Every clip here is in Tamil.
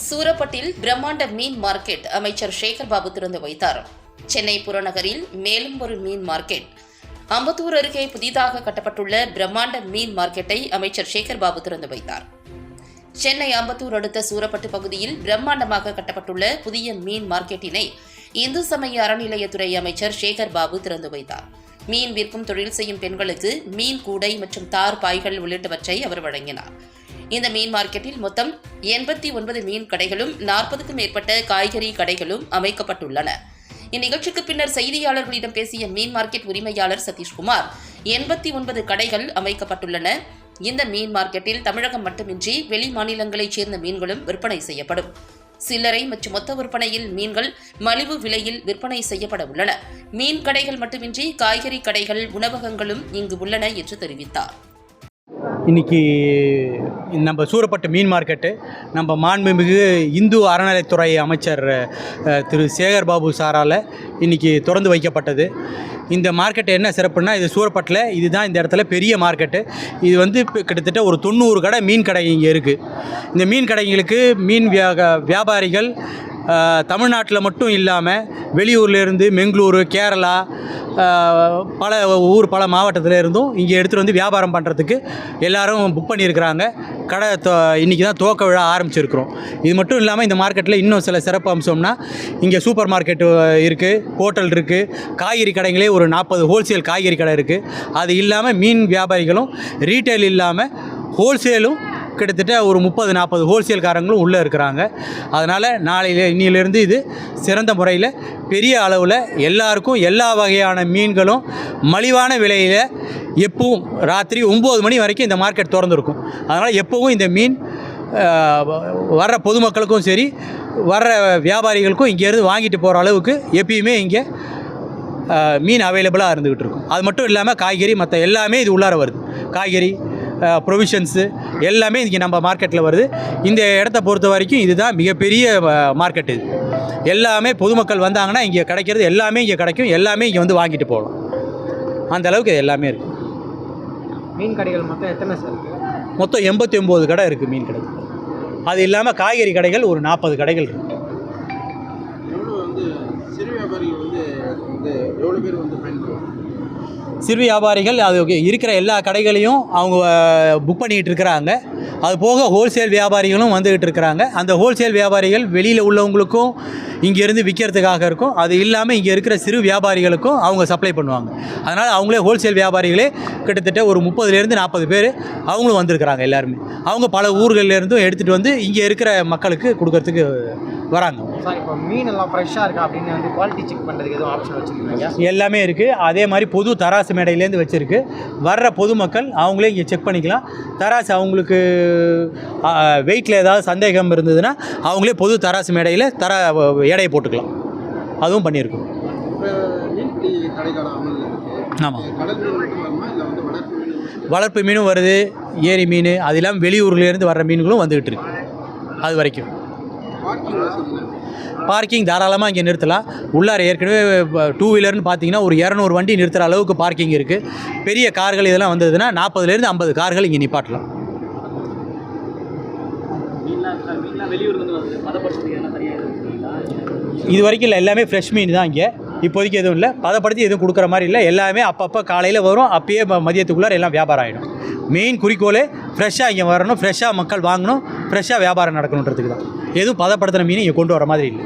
சூரப்பட்டில் பிரம்மாண்ட மீன் மார்க்கெட் அமைச்சர் சேகர் பாபு திறந்து வைத்தார். சென்னை புறநகரில் மேலும் ஒரு மீன் மார்க்கெட். அம்பத்தூர் அருகே புதிதாக கட்டப்பட்டுள்ள பிரம்மாண்ட மீன் மார்க்கெட்டை அமைச்சர் சேகர் பாபு திறந்து வைத்தார். சென்னை அம்பத்தூர் அடுத்த சூரப்பட்டு பகுதியில் பிரம்மாண்டமாக கட்டப்பட்டுள்ள புதிய மீன் மார்க்கெட்டினை இந்து சமய அறநிலையத்துறை அமைச்சர் சேகர் பாபு திறந்து வைத்தார். மீன் விற்கும் தொழில் செய்யும் பெண்களுக்கு மீன் கூடை மற்றும் தார் பாய்கள் உள்ளிட்டவற்றை அவர் வழங்கினார். இந்த மீன் மார்க்கெட்டில் மொத்தம் 89 மீன் கடைகளும் 40க்கும் மேற்பட்ட காய்கறி கடைகளும் அமைக்கப்பட்டுள்ளன. இந்நிகழ்ச்சிக்கு பின்னர் செய்தியாளர்களிடம் பேசிய மீன் மார்க்கெட் உரிமையாளர் சதீஷ்குமார், 89 கடைகள் அமைக்கப்பட்டுள்ளன. இந்த மீன் மார்க்கெட்டில் தமிழகம் மட்டுமின்றி வெளி மாநிலங்களைச் சேர்ந்த மீன்களும் விற்பனை செய்யப்படும். சில்லறை மற்றும் மொத்த விற்பனையில் மீன்கள் மலிவு விலையில் விற்பனை செய்யப்பட உள்ளன. மீன் கடைகள் மட்டுமின்றி காய்கறி கடைகள், உணவகங்களும் இங்கு உள்ளன என்று தெரிவித்தார். இன்றைக்கி நம்ம சூரப்பட்டு மீன் மார்க்கெட்டு நம்ம மாண்புமிகு இந்து அறநிலையத்துறை அமைச்சர் திரு சேகர் பாபு சாரால் இன்றைக்கி திறந்து வைக்கப்பட்டது. இந்த மார்க்கெட்டு என்ன சிறப்புன்னா, இது சூரப்பட்டில் இதுதான் இந்த இடத்துல பெரிய மார்க்கெட்டு. இது இப்போ கிட்டத்தட்ட ஒரு 90 கடை மீன் கடை இங்கே இருக்குது. இந்த மீன் கடைங்களுக்கு மீன் வியாபாரிகள் தமிழ்நாட்டில் மட்டும் இல்லாமல் வெளியூர்லேருந்து பெங்களூரு, கேரளா, பல மாவட்டத்தில் இருந்தும் இங்கே எடுத்துகிட்டு வந்து வியாபாரம் பண்ணுறதுக்கு எல்லோரும் புக் பண்ணியிருக்கிறாங்க. கடை இன்றைக்கி தான் துவக்க விழா ஆரம்பிச்சிருக்கிறோம். இது மட்டும் இல்லாமல் இந்த மார்க்கெட்டில் இன்னும் சில சிறப்பு அம்சம்னா, இங்கே சூப்பர் மார்க்கெட்டு இருக்குது, ஹோட்டல் இருக்குது, காய்கறி கடைங்களே ஒரு 40 ஹோல்சேல் காய்கறி கடை இருக்குது. அது இல்லாமல் மீன் வியாபாரிகளும் ரீட்டைல் இல்லாமல் ஹோல்சேலும் கிட்டத்தட்ட ஒரு 30-40 ஹோல்சேல்காரங்களும் உள்ளே இருக்கிறாங்க. அதனால் இன்னிலிருந்து இது சிறந்த முறையில் பெரிய அளவில் எல்லாருக்கும் எல்லா வகையான மீன்களும் மலிவான விலையில் எப்பவும் ராத்திரி 9 மணி வரைக்கும் இந்த மார்க்கெட் திறந்துருக்கும். அதனால் எப்போவும் இந்த மீன் வர்ற பொதுமக்களுக்கும் சரி, வர்ற வியாபாரிகளுக்கும் இங்கேருந்து வாங்கிட்டு போகிற அளவுக்கு எப்பயுமே இங்கே மீன் அவைலபிளாக இருந்துக்கிட்டு இருக்கும். அது மட்டும் இல்லாமல் காய்கறி மற்ற எல்லாமே இது உள்ளார வருது. காய்கறி, ப்ரொவிஷன்ஸு எல்லாமே இன்றைக்கி நம்ம மார்க்கெட்டில் வருது. இந்த இடத்த பொறுத்த வரைக்கும் இதுதான் மிகப்பெரிய மார்க்கெட். இது எல்லாமே பொதுமக்கள் வந்தாங்கன்னா இங்கே கிடைக்கிறது எல்லாமே இங்கே கிடைக்கும். எல்லாமே இங்கே வந்து வாங்கிட்டு போகலாம். அந்த அளவுக்கு இது எல்லாமே இருக்குது. மீன் கடைகள் மொத்தம் எத்தனை சார் இருக்குது? மொத்தம் 89 கடை இருக்குது மீன் கடை. அது இல்லாமல் காய்கறி கடைகள் ஒரு 40 கடைகள் இருக்குது. சிறு வியாபாரிகள் எவ்வளோ பேர் பயன்படுத்தும்? சிறு வியாபாரிகள் அது இருக்கிற எல்லா கடைகளையும் அவங்க புக் பண்ணிக்கிட்டு இருக்கிறாங்க. அது போக ஹோல்சேல் வியாபாரிகளும் வந்துக்கிட்டு இருக்கிறாங்க. அந்த ஹோல்சேல் வியாபாரிகள் வெளியில் உள்ளவங்களுக்கும் இங்கேருந்து விற்கிறதுக்காக இருக்கும். அது இல்லாமல் இங்கே இருக்கிற சிறு வியாபாரிகளுக்கும் அவங்க சப்ளை பண்ணுவாங்க. அதனால் அவங்களே ஹோல்சேல் வியாபாரிகளே கிட்டத்தட்ட ஒரு 30-40 பேர் அவங்களும் வந்திருக்கிறாங்க. எல்லாருமே அவங்க பல ஊர்கள்லேருந்தும் எடுத்துகிட்டு வந்து இங்கே இருக்கிற மக்களுக்கு கொடுக்கறதுக்கு வராங்க. சார், இப்போ மீன் எல்லாம் ஃப்ரெஷ்ஷாக இருக்கா அப்படின்னு குவாலிட்டி செக் பண்ணுறதுக்கு எதுவும் ஆப்ஷன் வச்சுருக்கீங்க? எல்லாமே இருக்குது. அதே மாதிரி பொது தராசு மேடையிலேருந்து வச்சுருக்கு. வர்ற பொதுமக்கள் அவங்களே இங்கே செக் பண்ணிக்கலாம். தராசு அவங்களுக்கு வெயிட்டில் ஏதாவது சந்தேகம் இருந்ததுன்னா அவங்களே பொது தராசு மேடையில் எடையை போட்டுக்கலாம். அதுவும் பண்ணியிருக்கோம். ஆமாம், வளர்ப்பு மீனும் வருது, ஏரி மீன், அது இல்லாமல் வெளியூர்லேருந்து வர்ற மீன்களும் வந்துக்கிட்டு இருக்கு. அது வரைக்கும் பார்க்கிங் தாராளமாக இங்கே நிறுத்தலாம். உள்ளார ஏற்கனவே 2 வீலர்னு பார்த்தீங்கன்னா ஒரு 200 வண்டி நிறுத்துகிற அளவுக்கு பார்க்கிங் இருக்குது. பெரிய கார்கள் இதெல்லாம் வந்ததுன்னா 40-50 கார்கள் இங்கே நிப்பாட்டலாம். இது வரைக்கும் இல்லை, எல்லாமே ஃப்ரெஷ் மீன் தான். இங்கே இப்போதைக்கு எதுவும் இல்லை, பதப்படுத்தி எதுவும் கொடுக்குற மாதிரி இல்லை. எல்லாமே அப்பப்போ காலையில் வரும், அப்பயே மதியத்துக்குள்ளார எல்லாம் வியாபாரம் ஆகிடும். மெயின் குறிக்கோளே ஃப்ரெஷ்ஷாக இங்கே வரணும், ஃப்ரெஷ்ஷாக மக்கள் வாங்கணும், ஃப்ரெஷ்ஷாக வியாபாரம் நடக்கணுன்றதுக்கு தான். எதுவும் பதப்படுத்துகிற மீன் இங்கே கொண்டு வர மாதிரி இல்லை.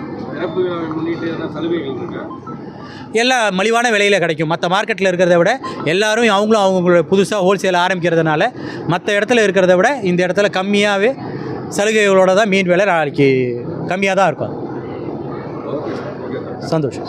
எல்லாம் மலிவான விலையில் கிடைக்கும். மற்ற மார்க்கெட்டில் இருக்கிறத விட எல்லாரும் அவங்களோட புதுசாக ஹோல்சேல் ஆரம்பிக்கிறதுனால மற்ற இடத்துல இருக்கிறத விட இந்த இடத்துல கம்மியாகவே சலுகைகளோட தான் மீன் விலை நாளைக்கு கம்மியாக தான் இருக்கும். சந்தோஷம்.